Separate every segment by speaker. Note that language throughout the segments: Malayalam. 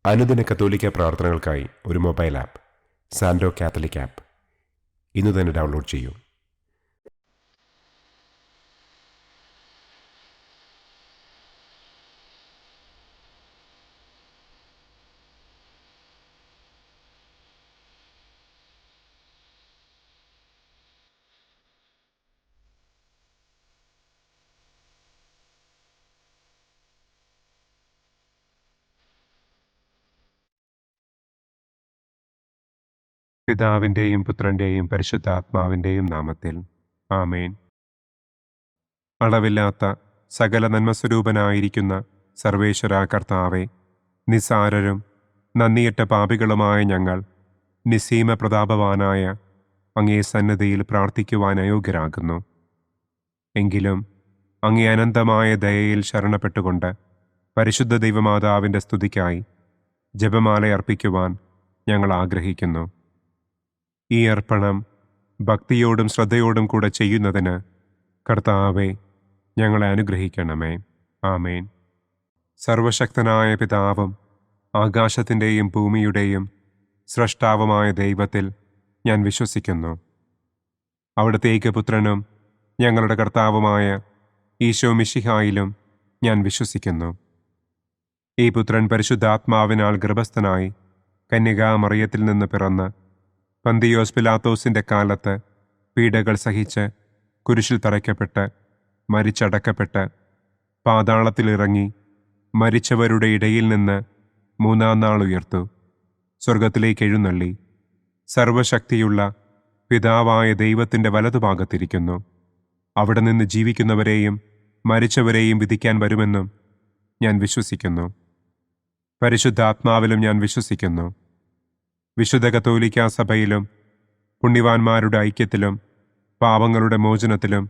Speaker 1: അനുദിന കത്തോലിക്ക പ്രാർത്ഥനകൾക്കായി ഒരു മൊബൈൽ ആപ്പ് സാൻഡോ കാത്തലിക് ആപ്പ് ഇന്ന് തന്നെ ഡൗൺലോഡ് ചെയ്യൂ. പിതാവിൻ്റെയും പുത്രൻ്റെയും പരിശുദ്ധാത്മാവിൻ്റെയും നാമത്തിൽ ആമേൻ. അളവില്ലാത്ത സകല നന്മസ്വരൂപനായിരിക്കുന്ന സർവേശ്വര കർത്താവെ, നിസാരരും നന്ദിയറ്റ പാപികളുമായ ഞങ്ങൾ നിസ്സീമ പ്രതാപവാനായ അങ്ങേ സന്നിധിയിൽ പ്രാർത്ഥിക്കുവാൻ അയോഗ്യരാകുന്നു. എങ്കിലും അങ്ങേ അനന്തമായ ദയയിൽ ശരണപ്പെട്ടുകൊണ്ട് പരിശുദ്ധ ദൈവമാതാവിൻ്റെ സ്തുതിക്കായി ജപമാല അർപ്പിക്കുവാൻ ഞങ്ങൾ ആഗ്രഹിക്കുന്നു. ഈ അർപ്പണം ഭക്തിയോടും ശ്രദ്ധയോടും കൂടെ ചെയ്യുന്നതിന് കർത്താവെ ഞങ്ങളെ അനുഗ്രഹിക്കണമേ. ആമേൻ. സർവശക്തനായ പിതാവും ആകാശത്തിൻ്റെയും ഭൂമിയുടെയും സ്രഷ്ടാവുമായ ദൈവത്തിൽ ഞാൻ വിശ്വസിക്കുന്നു. അവിടുത്തെ ഏകപുത്രനും ഞങ്ങളുടെ കർത്താവുമായ ഈശോ മിശിഹായിലും ഞാൻ വിശ്വസിക്കുന്നു. ഈ പുത്രൻ പരിശുദ്ധാത്മാവിനാൽ ഗർഭസ്ഥനായി കന്യകാമറിയത്തിൽ നിന്ന് പിറന്ന് പന്തിയോസ് പിലാത്തോസിൻ്റെ കാലത്ത് പീഡകൾ സഹിച്ച് കുരിശിൽ തറയ്ക്കപ്പെട്ട് മരിച്ചടക്കപ്പെട്ട് പാതാളത്തിലിറങ്ങി മരിച്ചവരുടെ ഇടയിൽ നിന്ന് മൂന്നാം നാൾ ഉയർത്തു സ്വർഗത്തിലേക്ക് എഴുന്നള്ളി സർവശക്തിയുള്ള പിതാവായ ദൈവത്തിൻ്റെ വലതുഭാഗത്തിരിക്കുന്നു. അവിടെ നിന്ന് ജീവിക്കുന്നവരെയും മരിച്ചവരെയും വിധിക്കാൻ വരുമെന്നും ഞാൻ വിശ്വസിക്കുന്നു. പരിശുദ്ധാത്മാവിലും ഞാൻ വിശ്വസിക്കുന്നു. വിശുദ്ധ കത്തോലിക്കാ സഭയിലും പുണ്യവാന്മാരുടെ ഐക്യത്തിലും പാപങ്ങളുടെ മോചനത്തിലും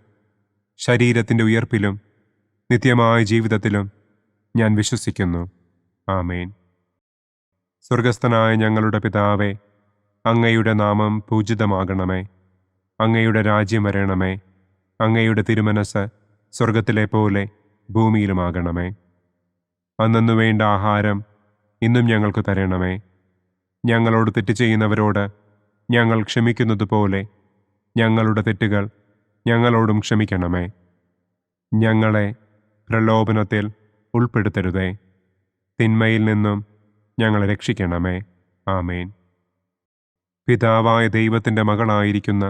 Speaker 1: ശരീരത്തിൻ്റെ ഉയർപ്പിലും നിത്യമായ ജീവിതത്തിലും ഞാൻ വിശ്വസിക്കുന്നു. ആമേൻ. സ്വർഗസ്ഥനായ ഞങ്ങളുടെ പിതാവേ, അങ്ങയുടെ നാമം പൂജിതമാകണമേ. അങ്ങയുടെ രാജ്യം വരണമേ. അങ്ങയുടെ തിരുമനസ് സ്വർഗത്തിലെ പോലെ ഭൂമിയിലുമാകണമേ. അന്നന്നു വേണ്ട ആഹാരം ഇന്നും ഞങ്ങൾക്ക് തരണമേ. ഞങ്ങളോട് തെറ്റ് ചെയ്യുന്നവരോട് ഞങ്ങൾ ക്ഷമിക്കുന്നത് പോലെ ഞങ്ങളുടെ തെറ്റുകൾ ഞങ്ങളോടും ക്ഷമിക്കണമേ. ഞങ്ങളെ പ്രലോഭനത്തിൽ ഉൾപ്പെടുത്തരുതേ. തിന്മയിൽ നിന്നും ഞങ്ങളെ രക്ഷിക്കണമേ. ആമേൻ. പിതാവായ ദൈവത്തിൻ്റെ മകളായിരിക്കുന്ന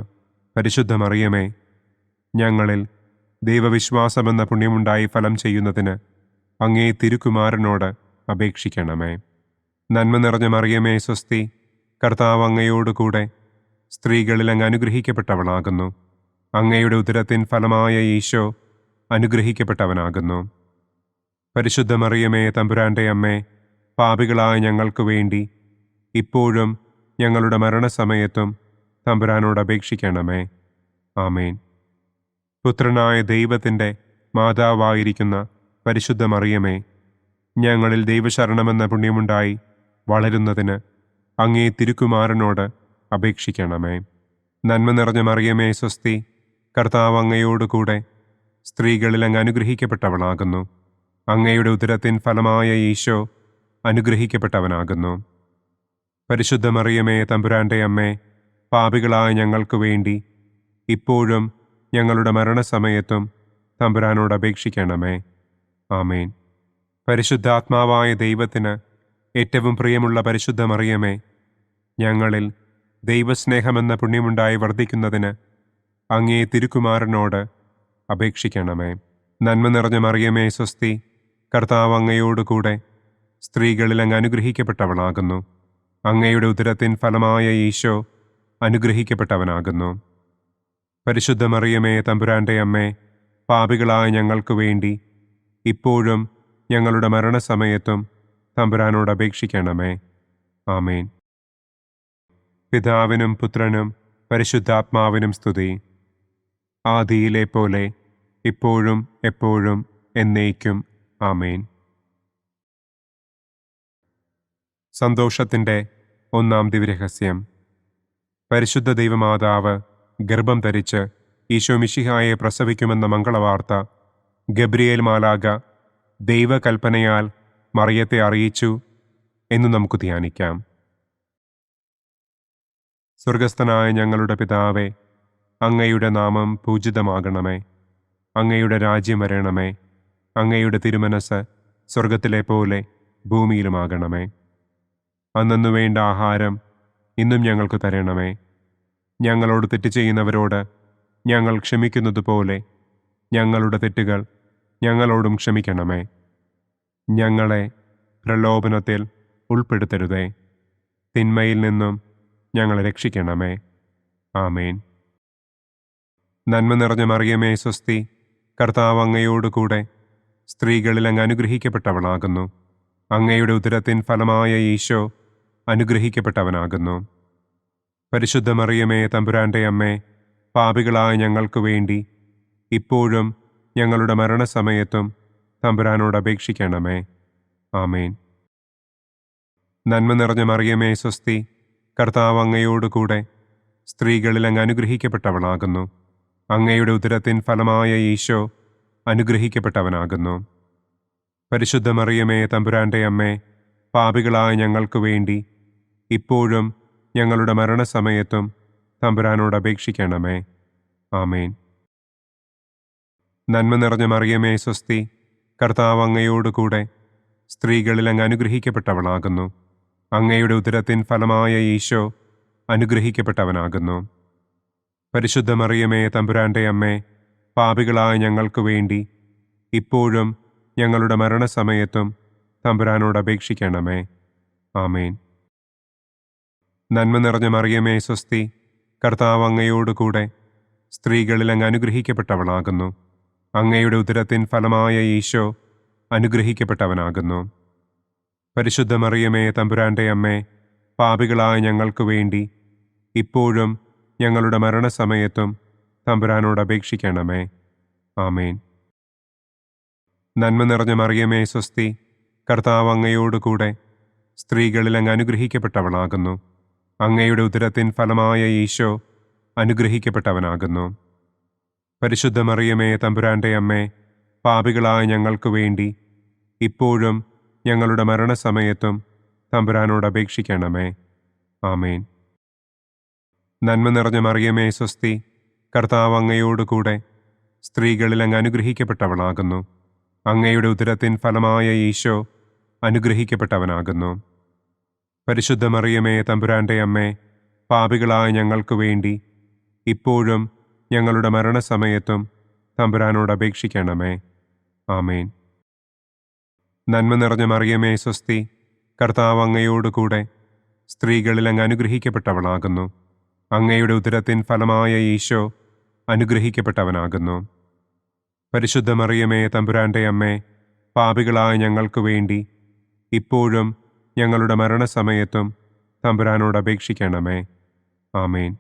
Speaker 1: പരിശുദ്ധ മറിയമേ, ഞങ്ങളിൽ ദൈവവിശ്വാസമെന്ന പുണ്യമുണ്ടായി ഫലം ചെയ്യുന്നതിന് അങ്ങേ തിരുക്കുമാരനോട് അപേക്ഷിക്കണമേ. നന്മ നിറഞ്ഞ മറിയമേ സ്വസ്തി, കർത്താവ് അങ്ങയോടുകൂടെ സ്ത്രീകളിൽ അങ്ങ് അനുഗ്രഹിക്കപ്പെട്ടവളാകുന്നു. അങ്ങയുടെ ഉദരത്തിൻ ഫലമായ ഈശോ അനുഗ്രഹിക്കപ്പെട്ടവനാകുന്നു. പരിശുദ്ധ മറിയമേ തമ്പുരാൻ്റെ അമ്മേ, പാപികളായ ഞങ്ങൾക്ക് വേണ്ടി ഇപ്പോഴും ഞങ്ങളുടെ മരണസമയത്തും തമ്പുരാനോട് അപേക്ഷിക്കണമേ. ആമേൻ. പുത്രനായ ദൈവത്തിൻ്റെ മാതാവായിരിക്കുന്ന പരിശുദ്ധ മറിയമേ, ഞങ്ങളിൽ ദൈവശരണമെന്ന പുണ്യമുണ്ടായി വളരുന്നതിന് അങ്ങേ തിരുക്കുമാരനോട് അപേക്ഷിക്കണമേ. നന്മ നിറഞ്ഞ മറിയമേ സ്വസ്തി, കർത്താവ് അങ്ങയോടുകൂടെ സ്ത്രീകളിൽ അങ്ങ് അനുഗ്രഹിക്കപ്പെട്ടവളാകുന്നു. അങ്ങയുടെ ഉദരത്തിൻ ഫലമായ ഈശോ അനുഗ്രഹിക്കപ്പെട്ടവനാകുന്നു. പരിശുദ്ധ മറിയമേ തമ്പുരാൻ്റെ അമ്മേ, പാപികളായ ഞങ്ങൾക്ക് വേണ്ടി ഇപ്പോഴും ഞങ്ങളുടെ മരണസമയത്തും തമ്പുരാനോട് അപേക്ഷിക്കണമേ. ആമേൻ. പരിശുദ്ധാത്മാവായ ദൈവത്തിന് ഏറ്റവും പ്രിയമുള്ള പരിശുദ്ധ മറിയമേ, ഞങ്ങളിൽ ദൈവസ്നേഹമെന്ന പുണ്യമുണ്ടായി വർദ്ധിക്കുന്നതിന് അങ്ങേ തിരുക്കുമാരനോട് അപേക്ഷിക്കണമേ. നന്മ നിറഞ്ഞ മറിയമേ സ്വസ്തി, കർത്താവ് അങ്ങയോടുകൂടെ സ്ത്രീകളിൽ അങ്ങ് അനുഗ്രഹിക്കപ്പെട്ടവളാകുന്നു. അങ്ങയുടെ ഉദരത്തിൻ ഫലമായ ഈശോ അനുഗ്രഹിക്കപ്പെട്ടവനാകുന്നു. പരിശുദ്ധ മറിയമേ തമ്പുരാൻ്റെ അമ്മേ, പാപികളായ ഞങ്ങൾക്ക് വേണ്ടി ഇപ്പോഴും ഞങ്ങളുടെ മരണസമയത്തും തമ്പുരാനോട് അപേക്ഷിക്കണമേ. ആമേൻ. പിതാവിനും പുത്രനും പരിശുദ്ധാത്മാവിനും സ്തുതി. ആദിയിലെ പോലെ ഇപ്പോഴും എപ്പോഴും എന്നേക്കും. ആമേൻ. സന്തോഷത്തിൻ്റെ ഒന്നാം ദിവ്യരഹസ്യം. പരിശുദ്ധ ദൈവമാതാവ് ഗർഭം ധരിച്ച് ഈശോ മിശിഹായെ പ്രസവിക്കുമെന്ന മംഗളവാർത്ത ഗബ്രിയേൽ മാലാഖ ദൈവകൽപ്പനയാൽ മറിയത്തെ അറിയിച്ചു. എന്ന് നമുക്ക് ധ്യാനിക്കാം. സ്വർഗസ്ഥനായ ഞങ്ങളുടെ പിതാവേ, അങ്ങയുടെ നാമം പൂജിതമാകണമേ. അങ്ങയുടെ രാജ്യം വരണമേ. അങ്ങയുടെ തിരുമനസ് സ്വർഗത്തിലെ പോലെ ഭൂമിയിലുമാകണമേ. അന്നന്നു വേണ്ട ആഹാരം ഇന്നും ഞങ്ങൾക്ക് തരണമേ. ഞങ്ങളോട് തെറ്റ് ചെയ്യുന്നവരോട് ഞങ്ങൾ ക്ഷമിക്കുന്നത് പോലെ ഞങ്ങളുടെ തെറ്റുകൾ ഞങ്ങളോടും ക്ഷമിക്കണമേ. ഞങ്ങളെ പ്രലോഭനത്തിൽ ഉൾപ്പെടുത്തരുതേ. തിന്മയിൽ നിന്നും ഞങ്ങളെ രക്ഷിക്കണമേ. ആമേൻ. നന്മ നിറഞ്ഞ മറിയമേ സ്വസ്തി, കർത്താവ് അങ്ങയോടുകൂടെ സ്ത്രീകളിൽ അങ്ങ് അനുഗ്രഹിക്കപ്പെട്ടവളാകുന്നു. അങ്ങയുടെ ഉദരത്തിൻ ഫലമായ ഈശോ അനുഗ്രഹിക്കപ്പെട്ടവനാകുന്നു. പരിശുദ്ധ മറിയമേ തമ്പുരാൻ്റെ അമ്മേ, പാപികളായ ഞങ്ങൾക്ക് വേണ്ടി ഇപ്പോഴും ഞങ്ങളുടെ മരണസമയത്തും തമ്പുരാനോട് അപേക്ഷിക്കണമേ. ആമേൻ. നന്മ നിറഞ്ഞ മറിയമേ സ്വസ്തി, കർത്താവ് അങ്ങയോടുകൂടെ സ്ത്രീകളിൽ അങ്ങ് അനുഗ്രഹിക്കപ്പെട്ടവളാകുന്നു. അങ്ങയുടെ ഉദരത്തിൻ ഫലമായ ഈശോ അനുഗ്രഹിക്കപ്പെട്ടവനാകുന്നു. പരിശുദ്ധ മറിയമേ തമ്പുരാൻ്റെ അമ്മേ, പാപികളായ ഞങ്ങൾക്ക് വേണ്ടി ഇപ്പോഴും ഞങ്ങളുടെ മരണസമയത്തും തമ്പുരാനോട് അപേക്ഷിക്കണമേ. ആമേൻ. നന്മ നിറഞ്ഞ മറിയമേ സ്വസ്തി, കർത്താവ് അങ്ങയോടുകൂടെ സ്ത്രീകളിൽ അങ്ങ് അനുഗ്രഹിക്കപ്പെട്ടവളാകുന്നു. അങ്ങയുടെ ഉദരത്തിൻ ഫലമായ ഈശോ അനുഗ്രഹിക്കപ്പെട്ടവനാകുന്നു. പരിശുദ്ധ മറിയമേ തമ്പുരാൻ്റെ അമ്മേ, പാപികളായ ഞങ്ങൾക്ക് വേണ്ടി ഇപ്പോഴും ഞങ്ങളുടെ മരണസമയത്തും തമ്പുരാനോട് അപേക്ഷിക്കണമേ. ആമേൻ. നന്മ നിറഞ്ഞ മറിയമേ സ്വസ്തി, കർത്താവ് അങ്ങയോടുകൂടെ സ്ത്രീകളിൽ അങ്ങ് അനുഗ്രഹിക്കപ്പെട്ടവളാകുന്നു. അങ്ങയുടെ ഉദരത്തിൻ ഫലമായ ഈശോ അനുഗ്രഹിക്കപ്പെട്ടവനാകുന്നു. പരിശുദ്ധ മറിയമേ തമ്പുരാൻ്റെ അമ്മേ, പാപികളായ ഞങ്ങൾക്ക് വേണ്ടി ഇപ്പോഴും ഞങ്ങളുടെ മരണസമയത്തും തമ്പുരാനോട് അപേക്ഷിക്കണമേ. ആമേൻ. നന്മ നിറഞ്ഞ മറിയമേ സ്വസ്തി, കർത്താവ് അങ്ങയോടുകൂടെ സ്ത്രീകളിൽ അങ്ങ് അനുഗ്രഹിക്കപ്പെട്ടവളാകുന്നു. അങ്ങയുടെ ഉദരത്തിൻ ഫലമായ ഈശോ അനുഗ്രഹിക്കപ്പെട്ടവനാകുന്നു. പരിശുദ്ധ മറിയമേ തമ്പുരാൻ്റെ അമ്മേ, പാപികളായ ഞങ്ങൾക്ക് വേണ്ടി ഇപ്പോഴും ഞങ്ങളുടെ മരണസമയത്തും തമ്പുരാനോട് അപേക്ഷിക്കണമേ. ആമേൻ. നന്മ നിറഞ്ഞ മറിയമേ സ്വസ്തി, കർത്താവ് അങ്ങയോടുകൂടെ സ്ത്രീകളിൽ അങ്ങ് അനുഗ്രഹിക്കപ്പെട്ടവളാകുന്നു. അങ്ങയുടെ ഉദരത്തിൻ ഫലമായ ഈശോ അനുഗ്രഹിക്കപ്പെട്ടവനാകുന്നു. പരിശുദ്ധ മറിയമേ തമ്പുരാൻ്റെ അമ്മേ, പാപികളായ ഞങ്ങൾക്ക് വേണ്ടി ഇപ്പോഴും ഞങ്ങളുടെ മരണസമയത്തും തമ്പുരാനോട് അപേക്ഷിക്കണമേ. ആമേൻ. നന്മ നിറഞ്ഞ മറിയമേ സ്വസ്തി, കർത്താവ് അങ്ങയോടുകൂടെ സ്ത്രീകളിൽ അങ്ങ് അനുഗ്രഹിക്കപ്പെട്ടവളാകുന്നു. അങ്ങയുടെ ഉദരത്തിൻ ഫലമായ ഈശോ അനുഗ്രഹിക്കപ്പെട്ടവനാകുന്നു. പരിശുദ്ധ മറിയമേ തമ്പുരാൻ്റെ അമ്മേ, പാപികളായ ഞങ്ങൾക്ക് വേണ്ടി ഇപ്പോഴും ഞങ്ങളുടെ മരണസമയത്തും തമ്പുരാനോട് അപേക്ഷിക്കണമേ. ആമേൻ.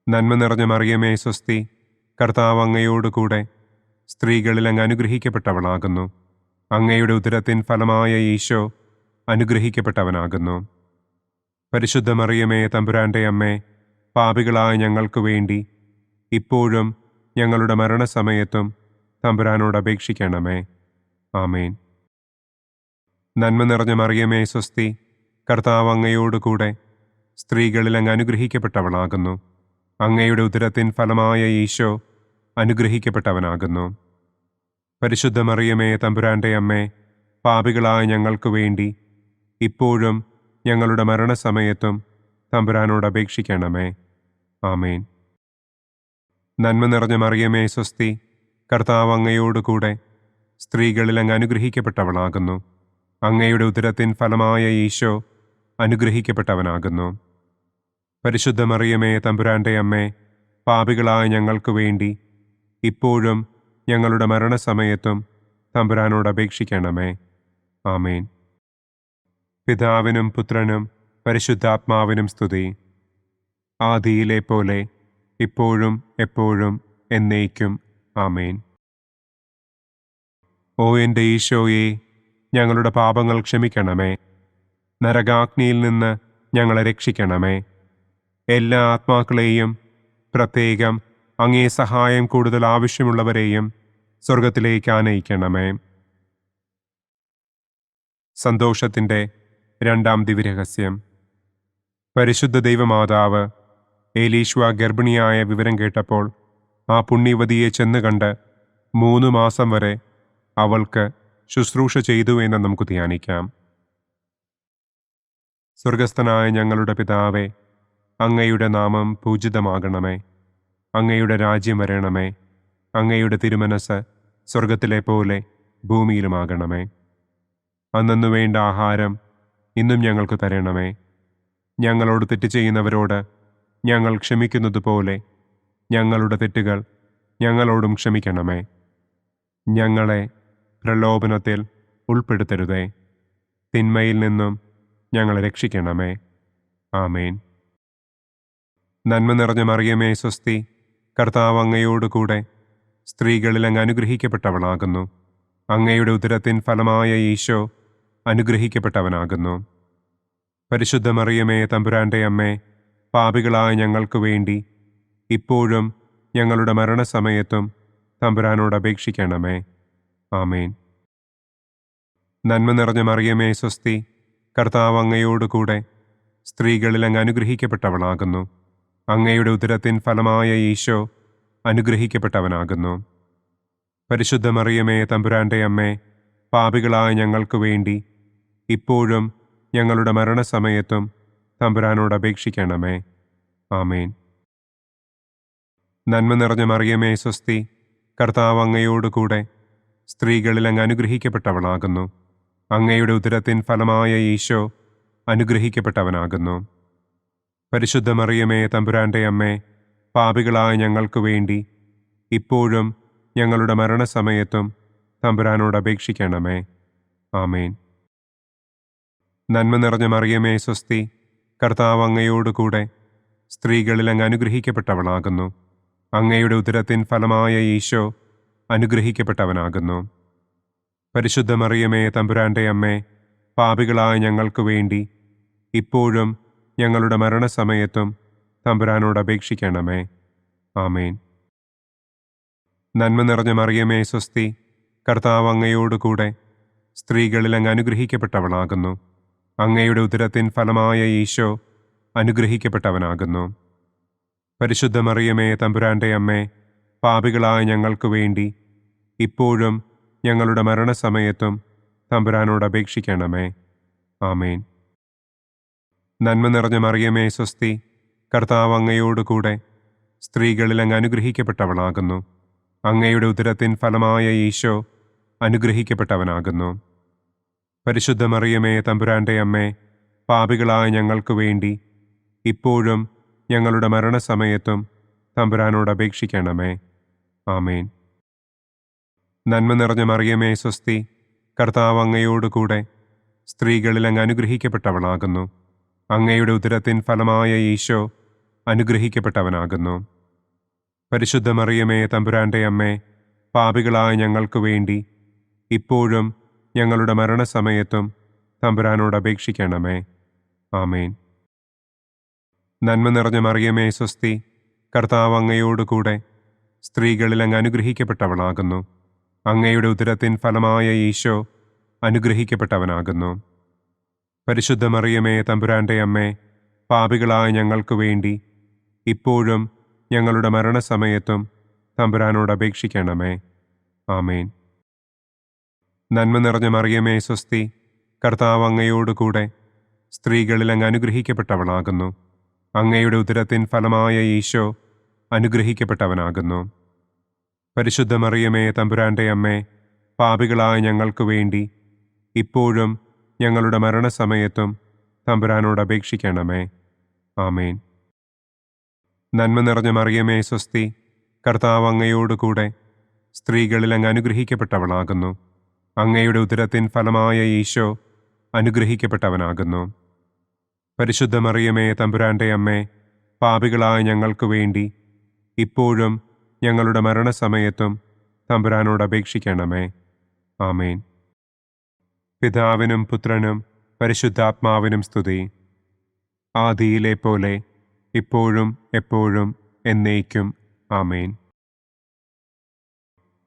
Speaker 1: നന്മ നിറഞ്ഞ മറിയമേ സ്വസ്തി, കർത്താവ് അങ്ങയോടുകൂടെ സ്ത്രീകളിൽ അങ്ങ് അനുഗ്രഹിക്കപ്പെട്ടവളാകുന്നു. അങ്ങയുടെ ഉദരത്തിൻ ഫലമായ ഈശോ അനുഗ്രഹിക്കപ്പെട്ടവനാകുന്നു. പരിശുദ്ധ മറിയമേ തമ്പുരാൻ്റെ അമ്മേ, പാപികളായ ഞങ്ങൾക്ക് വേണ്ടി ഇപ്പോഴും ഞങ്ങളുടെ മരണസമയത്തും തമ്പുരാനോട് അപേക്ഷിക്കണമേ. ആമേൻ. നന്മ നിറഞ്ഞ മറിയമേ സ്വസ്തി, കർത്താവ് അങ്ങയോടുകൂടെ സ്ത്രീകളിൽ അങ്ങ് അനുഗ്രഹിക്കപ്പെട്ടവളാകുന്നു. അങ്ങയുടെ ഉദരത്തിൻ ഫലമായ ഈശോ അനുഗ്രഹിക്കപ്പെട്ടവനാകുന്നു. പരിശുദ്ധ മറിയമേ തമ്പുരാൻ്റെ അമ്മേ, പാപികളായ ഞങ്ങൾക്ക് വേണ്ടി ഇപ്പോഴും ഞങ്ങളുടെ മരണസമയത്തും തമ്പുരാനോട് അപേക്ഷിക്കണമേ. ആമേൻ. നന്മ നിറഞ്ഞ മറിയമേ സ്വസ്തി, കർത്താവ് അങ്ങയോടുകൂടെ സ്ത്രീകളിൽ അങ്ങ് അനുഗ്രഹിക്കപ്പെട്ടവളാകുന്നു. അങ്ങയുടെ ഉദരത്തിൻ ഫലമായ ഈശോ അനുഗ്രഹിക്കപ്പെട്ടവനാകുന്നു. പരിശുദ്ധ മറിയമേ തമ്പുരാൻ്റെ അമ്മേ, പാപികളായ ഞങ്ങൾക്ക് വേണ്ടി ഇപ്പോഴും ഞങ്ങളുടെ മരണസമയത്തും തമ്പുരാനോട് അപേക്ഷിക്കണമേ. ആമേൻ. പിതാവിനും പുത്രനും പരിശുദ്ധാത്മാവിനും സ്തുതി. ആദിയിലെ പോലെ ഇപ്പോഴും എപ്പോഴും എന്നേക്കും. ആമേൻ. ഓ എൻ്റെ ഈശോയെ, ഞങ്ങളുടെ പാപങ്ങൾ ക്ഷമിക്കണമേ. നരകാഗ്നിയിൽ നിന്ന് ഞങ്ങളെ രക്ഷിക്കണമേ. എല്ലാ ആത്മാക്കളെയും, പ്രത്യേകം അങ്ങേ സഹായം കൂടുതൽ ആവശ്യമുള്ളവരെയും സ്വർഗത്തിലേക്ക് ആനയിക്കണമേ.
Speaker 2: സന്തോഷത്തിൻ്റെ രണ്ടാം ദിവ്യരഹസ്യം. പരിശുദ്ധ ദൈവമാതാവ് ഏലീശ്വ ഗർഭിണിയായ വിവരം കേട്ടപ്പോൾ ആ പുണ്യവതിയെ ചെന്ന് കണ്ട് 3 മാസം വരെ അവൾക്ക് ശുശ്രൂഷ ചെയ്തു എന്ന് നമുക്ക് ധ്യാനിക്കാം. സ്വർഗസ്ഥനായ ഞങ്ങളുടെ പിതാവേ, അങ്ങയുടെ നാമം പൂജിതമാകണമേ. അങ്ങയുടെ രാജ്യം വരണമേ. അങ്ങയുടെ തിരുമനസ് സ്വർഗത്തിലെ പോലെ ഭൂമിയിലുമാകണമേ. അന്നന്നു വേണ്ട ആഹാരം ഇന്നും ഞങ്ങൾക്ക് തരണമേ. ഞങ്ങളോട് തെറ്റ് ചെയ്യുന്നവരോട് ഞങ്ങൾ ക്ഷമിക്കുന്നത് പോലെ ഞങ്ങളുടെ തെറ്റുകൾ ഞങ്ങളോടും ക്ഷമിക്കണമേ. ഞങ്ങളെ പ്രലോഭനത്തിൽ ഉൾപ്പെടുത്തരുതേ. തിന്മയിൽ നിന്നും ഞങ്ങളെ രക്ഷിക്കണമേ. ആമേൻ. നന്മ നിറഞ്ഞ മറിയമേ സ്വസ്തി, കർത്താവ് അങ്ങയോട് കൂടെ സ്ത്രീകളിൽ അങ്ങ് അനുഗ്രഹിക്കപ്പെട്ടവളാകുന്നു. അങ്ങയുടെ ഉദരത്തിൻ ഫലമായ ഈശോ അനുഗ്രഹിക്കപ്പെട്ടവനാകുന്നു. പരിശുദ്ധ മറിയമേ തമ്പുരാൻ്റെ അമ്മേ, പാപികളായ ഞങ്ങൾക്ക് വേണ്ടി ഇപ്പോഴും ഞങ്ങളുടെ മരണസമയത്തും തമ്പുരാനോട് അപേക്ഷിക്കണമേ. ആമേൻ. നന്മ നിറഞ്ഞ മറിയമേ സ്വസ്തി, കർത്താവ് അങ്ങയോട് കൂടെ സ്ത്രീകളിൽ അങ്ങ് അനുഗ്രഹിക്കപ്പെട്ടവളാകുന്നു. അങ്ങയുടെ ഉദരത്തിൻ ഫലമായ ഈശോ അനുഗ്രഹിക്കപ്പെട്ടവനാകുന്നു. പരിശുദ്ധ മറിയമേ തമ്പുരാൻ്റെ അമ്മേ, പാപികളായ ഞങ്ങൾക്ക് വേണ്ടി ഇപ്പോഴും ഞങ്ങളുടെ മരണസമയത്തും തമ്പുരാനോട് അപേക്ഷിക്കണമേ. ആമേൻ. നന്മ നിറഞ്ഞ മറിയമേ സ്വസ്തി, കർത്താവ് അങ്ങയോട് കൂടെ സ്ത്രീകളിൽ അങ്ങ് അനുഗ്രഹിക്കപ്പെട്ടവളാകുന്നു. അങ്ങയുടെ ഉദരത്തിൻ ഫലമായ ഈശോ അനുഗ്രഹിക്കപ്പെട്ടവനാകുന്നു. പരിശുദ്ധ മറിയമേ തമ്പുരാൻ്റെ അമ്മേ, പാപികളായ ഞങ്ങൾക്ക് വേണ്ടി ഇപ്പോഴും ഞങ്ങളുടെ മരണസമയത്തും തമ്പുരാനോട് അപേക്ഷിക്കണമേ. ആമേൻ. നന്മ നിറഞ്ഞ മറിയമേ സ്വസ്തി, കർത്താവ് അങ്ങയോട് കൂടെ സ്ത്രീകളിൽ അങ്ങ് അനുഗ്രഹിക്കപ്പെട്ടവളാകുന്നു. അങ്ങയുടെ ഉദരത്തിൻ ഫലമായ ഈശോ അനുഗ്രഹിക്കപ്പെട്ടവനാകുന്നു. പരിശുദ്ധ മറിയമേ തമ്പുരാൻ്റെ അമ്മേ, പാപികളായ ഞങ്ങൾക്ക് വേണ്ടി ഇപ്പോഴും ഞങ്ങളുടെ മരണസമയത്തും തമ്പുരാനോട് അപേക്ഷിക്കണമേ. ആമേൻ. നന്മ നിറഞ്ഞ മറിയമേ സ്വസ്തി, കർത്താവ് അങ്ങയോട് കൂടെ സ്ത്രീകളിൽ അങ്ങ് അനുഗ്രഹിക്കപ്പെട്ടവളാകുന്നു. അങ്ങയുടെ ഉദരത്തിൻ ഫലമായ ഈശോ അനുഗ്രഹിക്കപ്പെട്ടവനാകുന്നു. പരിശുദ്ധ മറിയമേ തമ്പുരാൻ്റെ അമ്മേ, പാപികളായ ഞങ്ങൾക്ക് വേണ്ടി ഇപ്പോഴും ഞങ്ങളുടെ മരണസമയത്തും തമ്പുരാനോട് അപേക്ഷിക്കണമേ. ആമേൻ. നന്മ നിറഞ്ഞ മറിയമേ സ്വസ്തി, കർത്താവ് അങ്ങയോട് കൂടെ സ്ത്രീകളിൽ അങ്ങ് അനുഗ്രഹിക്കപ്പെട്ടവളാകുന്നു. അങ്ങയുടെ ഉദരത്തിൻ ഫലമായ ഈശോ അനുഗ്രഹിക്കപ്പെട്ടവനാകുന്നു. പരിശുദ്ധ മറിയമേ തമ്പുരാൻ്റെ അമ്മേ, പാപികളായ ഞങ്ങൾക്ക് വേണ്ടി ഇപ്പോഴും ഞങ്ങളുടെ മരണസമയത്തും തമ്പുരാനോട് അപേക്ഷിക്കണമേ. ആമേൻ. നന്മ നിറഞ്ഞ മറിയമേ സ്വസ്തി, കർത്താവ് അങ്ങയോട് കൂടെ സ്ത്രീകളിൽ അങ്ങ് അനുഗ്രഹിക്കപ്പെട്ടവളാകുന്നു. അങ്ങയുടെ ഉദരത്തിൻ ഫലമായ ഈശോ അനുഗ്രഹിക്കപ്പെട്ടവനാകുന്നു. പരിശുദ്ധ മറിയമേ തമ്പുരാൻ്റെ അമ്മേ, പാപികളായ ഞങ്ങൾക്ക് വേണ്ടി ഇപ്പോഴും ഞങ്ങളുടെ മരണസമയത്തും തമ്പുരാനോട് അപേക്ഷിക്കണമേ. ആമേൻ. നന്മ നിറഞ്ഞ മറിയമേ സ്വസ്തി, കർത്താവ് അങ്ങയോട് കൂടെ സ്ത്രീകളിൽ അങ്ങ് അനുഗ്രഹിക്കപ്പെട്ടവളാകുന്നു. അങ്ങയുടെ ഉദരത്തിൻ ഫലമായ ഈശോ അനുഗ്രഹിക്കപ്പെട്ടവനാകുന്നു. പരിശുദ്ധ മറിയമേ തമ്പുരാൻ്റെ അമ്മേ, പാപികളായ ഞങ്ങൾക്ക് വേണ്ടി ഇപ്പോഴും ഞങ്ങളുടെ മരണസമയത്തും തമ്പുരാനോട് അപേക്ഷിക്കണമേ. ആമേൻ. നന്മ നിറഞ്ഞ മറിയമേ സ്വസ്തി, കർത്താവ് അങ്ങയോട് കൂടെ സ്ത്രീകളിൽ അങ്ങ് അനുഗ്രഹിക്കപ്പെട്ടവളാകുന്നു. അങ്ങയുടെ ഉദരത്തിൻ ഫലമായ ഈശോ അനുഗ്രഹിക്കപ്പെട്ടവനാകുന്നു. പരിശുദ്ധ മറിയമേ തമ്പുരാൻ്റെ അമ്മേ, പാപികളായ ഞങ്ങൾക്ക് വേണ്ടി ഇപ്പോഴും ഞങ്ങളുടെ മരണസമയത്തും തമ്പുരാനോട് അപേക്ഷിക്കണമേ. ആമേൻ. നന്മ നിറഞ്ഞ മറിയമേ സ്വസ്തി, കർത്താവ് അങ്ങയോട് കൂടെ സ്ത്രീകളിൽ അങ്ങ് അനുഗ്രഹിക്കപ്പെട്ടവളാകുന്നു. അങ്ങയുടെ ഉദരത്തിൻ ഫലമായ ഈശോ അനുഗ്രഹിക്കപ്പെട്ടവനാകുന്നു. പരിശുദ്ധ മറിയമേ തമ്പുരാൻ്റെ അമ്മേ, പാപികളായ ഞങ്ങൾക്ക് വേണ്ടി ഇപ്പോഴും ഞങ്ങളുടെ മരണസമയത്തും തമ്പുരാനോട് അപേക്ഷിക്കണമേ. ആമേൻ. പിതാവിനും പുത്രനും പരിശുദ്ധാത്മാവിനും സ്തുതി. ആദിയിലെ പോലെ ഇപ്പോഴും എപ്പോഴും എന്നേക്കും. ആമേൻ.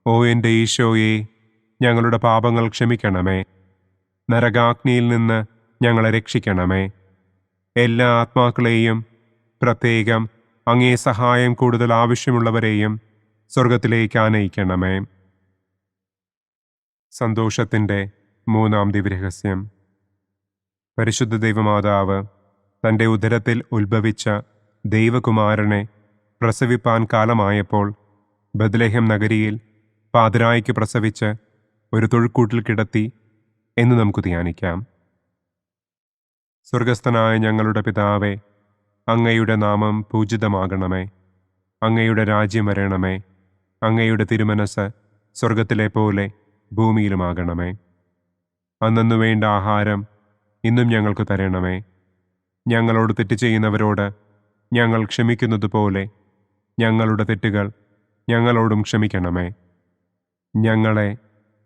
Speaker 2: ഓ എൻ്റെ ഈശോയെ, ഞങ്ങളുടെ പാപങ്ങൾ ക്ഷമിക്കണമേ. നരകാഗ്നിയിൽ നിന്ന് ഞങ്ങളെ രക്ഷിക്കണമേ. എല്ലാ ആത്മാക്കളെയും, പ്രത്യേകം അങ്ങേ സഹായം കൂടുതൽ ആവശ്യമുള്ളവരെയും സ്വർഗത്തിലേക്ക് ആനയിക്കണമേ. സന്തോഷത്തിൻ്റെ മൂന്നാം ദിവ്യരഹസ്യം. പരിശുദ്ധ ദൈവമാതാവ് തൻ്റെ ഉദരത്തിൽ ഉത്ഭവിച്ച ദൈവകുമാരനെ പ്രസവിപ്പാൻ കാലമായപ്പോൾ ബത്ലഹേം നഗരിയിൽ പാതിരായ്ക്ക് പ്രസവിച്ച് ഒരു തൊഴുക്കൂട്ടിൽ കിടത്തി എന്ന് നമുക്ക് ധ്യാനിക്കാം. സ്വർഗസ്ഥനായ ഞങ്ങളുടെ പിതാവേ, അങ്ങയുടെ നാമം പൂജിതമാകണമേ. അങ്ങയുടെ രാജ്യം വരണമേ. അങ്ങയുടെ തിരുമനസ് സ്വർഗത്തിലെ പോലെ ഭൂമിയിലുമാകണമേ. അന്നന്നു വേണ്ട ആഹാരം ഇന്നും ഞങ്ങൾക്ക് തരണമേ. ഞങ്ങളോട് തെറ്റ് ചെയ്യുന്നവരോട് ഞങ്ങൾ ക്ഷമിക്കുന്നത് പോലെ ഞങ്ങളുടെ തെറ്റുകൾ ഞങ്ങളോടും ക്ഷമിക്കണമേ. ഞങ്ങളെ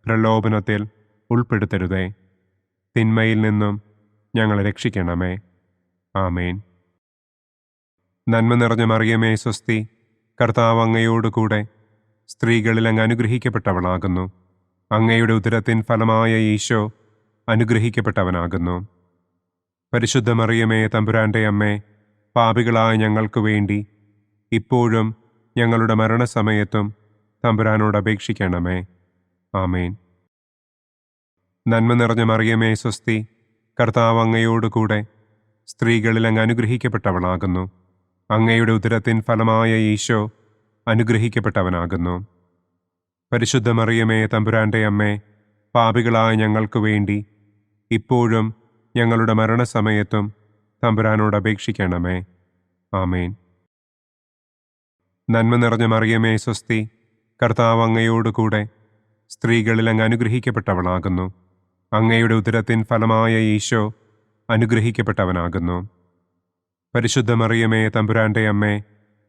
Speaker 2: പ്രലോഭനത്തിൽ ഉൾപ്പെടുത്തരുതേ. തിന്മയിൽ നിന്നും ഞങ്ങളെ രക്ഷിക്കണമേ. ആമേൻ. നന്മ നിറഞ്ഞ മറിയമേ സ്വസ്തി, കർത്താവ് അങ്ങയോടുകൂടെ സ്ത്രീകളിൽ അങ്ങ് അനുഗ്രഹിക്കപ്പെട്ടവളാകുന്നു. അങ്ങയുടെ ഉദരത്തിൻ ഫലമായ ഈശോ അനുഗ്രഹിക്കപ്പെട്ടവനാകുന്നു. പരിശുദ്ധ മറിയമേ തമ്പുരാൻ്റെ അമ്മേ, പാപികളായ ഞങ്ങൾക്ക് വേണ്ടി ഇപ്പോഴും ഞങ്ങളുടെ മരണസമയത്തും തമ്പുരാനോട് അപേക്ഷിക്കണമേ. ആമേൻ. നന്മ നിറഞ്ഞ മറിയമേ സ്വസ്തി, കർത്താവ് അങ്ങയോടുകൂടെ സ്ത്രീകളിൽ അങ്ങ് അനുഗ്രഹിക്കപ്പെട്ടവളാകുന്നു. അങ്ങയുടെ ഉദരത്തിൻ ഫലമായ ഈശോ അനുഗ്രഹിക്കപ്പെട്ടവനാകുന്നു. പരിശുദ്ധ മറിയമേ തമ്പുരാൻ്റെ അമ്മേ, പാപികളായ ഞങ്ങൾക്ക് വേണ്ടി ഇപ്പോഴും ഞങ്ങളുടെ മരണസമയത്തും തമ്പുരാനോട് അപേക്ഷിക്കണമേ. ആമേൻ. നന്മ നിറഞ്ഞ മറിയമേ സ്വസ്തി, കർത്താവ് അങ്ങയോടുകൂടെ സ്ത്രീകളിൽ അങ്ങ് അനുഗ്രഹിക്കപ്പെട്ടവളാകുന്നു. അങ്ങയുടെ ഉദരത്തിൻ ഫലമായ ഈശോ അനുഗ്രഹിക്കപ്പെട്ടവനാകുന്നു. പരിശുദ്ധ മറിയമേ തമ്പുരാൻ്റെ അമ്മേ,